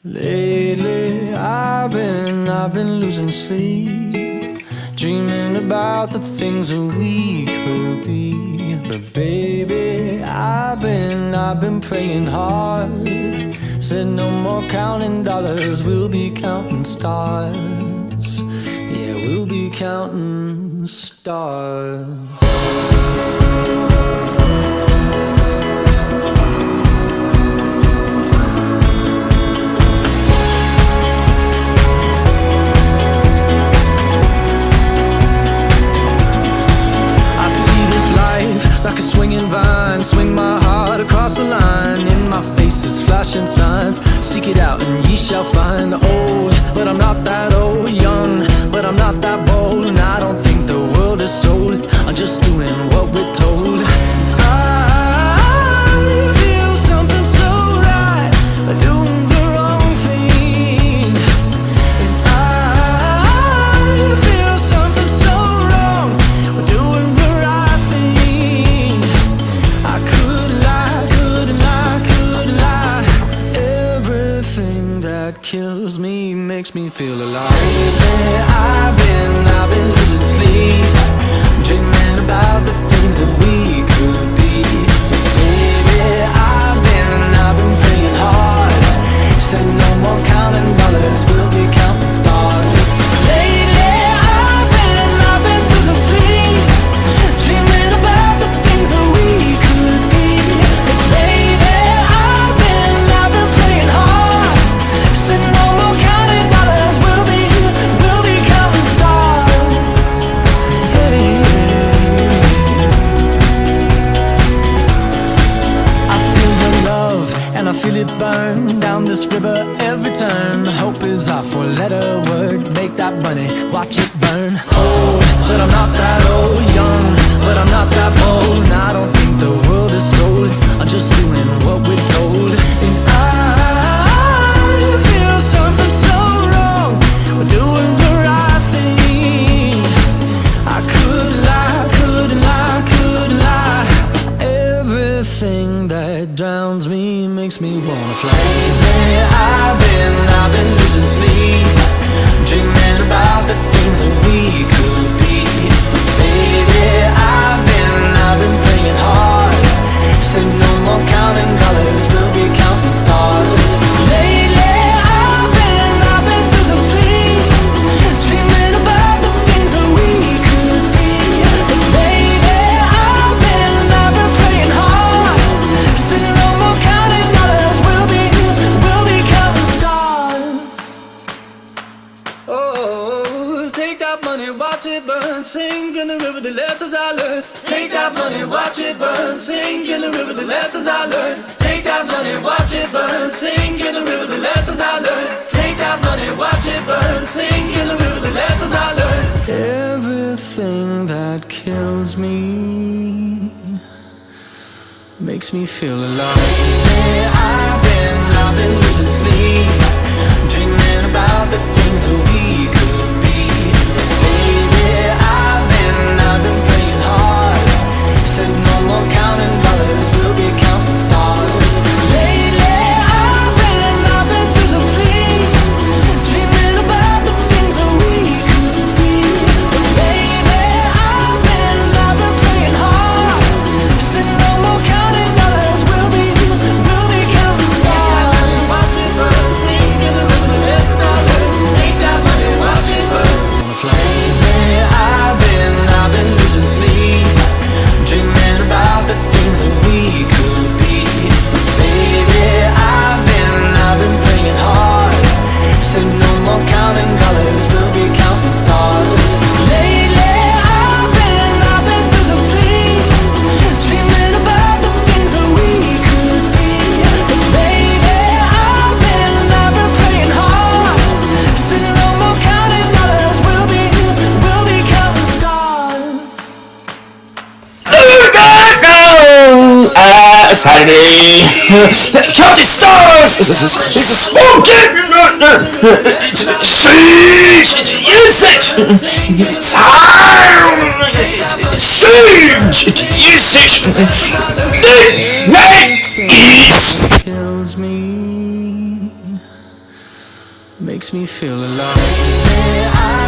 Lately, I've been losing sleep, dreaming about the things that we could be. But baby, I've been praying hard. Said no more counting dollars, we'll be counting stars. Yeah, we'll be counting stars. Like a swinging vine, swing my heart across the line. In my face is flashing signs. Seek it out and ye shall find. Old, but I'm not that old. Young, but I'm not that bold. And I don't think the world is sold. I'm just doing what we're told. I feel something so right, doing the wrong thing. And I feel something so wrong, doing the right thing. I could lie. Everything that kills me makes me feel alive. Lately, I've been losing sleep, dreaming about the things that we could be. But baby, I've been praying hard. Said no more counting dollars, we'll be counting stars. Lately, I've been losing sleep, dreaming about the things that we could be. But baby, I've been praying hard. Said no more counting dollars, we'll be counting stars. Hey. I feel your love and I feel it burn down this river every turn. Hope is our four-letter word. Make that money, watch it burn. Old, but I'm not that old. Young, but I'm not that bold. And I don't think the world is sold. I'm just doing what we're told. And I feel something so wrong, we're doing the right thing. I could lie. Everything that drowns me makes me wanna fly. Lately, I've been losing sleep, dreaming about the things that we could be. But baby, I've been praying hard. Said no more counting dollars, we'll be counting stars. Lately, I've been losing sleep, dreaming about the things that we could be. But baby, I've been praying hard. Said no more counting dollars, we'll be counting stars. Oh, take that money, watch it burn, sink in the river, the lessons I learned. Take that money, watch it burn, sink in the river, the lessons I learned. Take that money, watch it burn, sink in the river, the lessons I learned. Take that money, watch it burn, sink in the river, the lessons I learned. Everything that kills me makes me feel alive. Hey, I've been losing sleep, dreaming about the things that we could be. Baby, I've been praying hard. Said no more counting dollars, we'll be counting stars. Lately, I've been losing sleep, dreaming about the things that we could be. But baby, I've been praying hard. Said no more counting dollars, we'll be counting stars. Watch it burn, sink in the river, the lessons I learned. Take that money, watch it burn. Lately, I've been losing sleep, dreaming about the things that we could be. But baby, I've been praying hard. Said no more counting dollars, we'll be counting stars. Lately, I've been losing sleep, dreaming about the things that we could be. But baby, I've been praying hard. Said no more counting dollars, we'll be counting stars. Saturday, counting stars. Smoking, Kills me makes me feel alive. Lately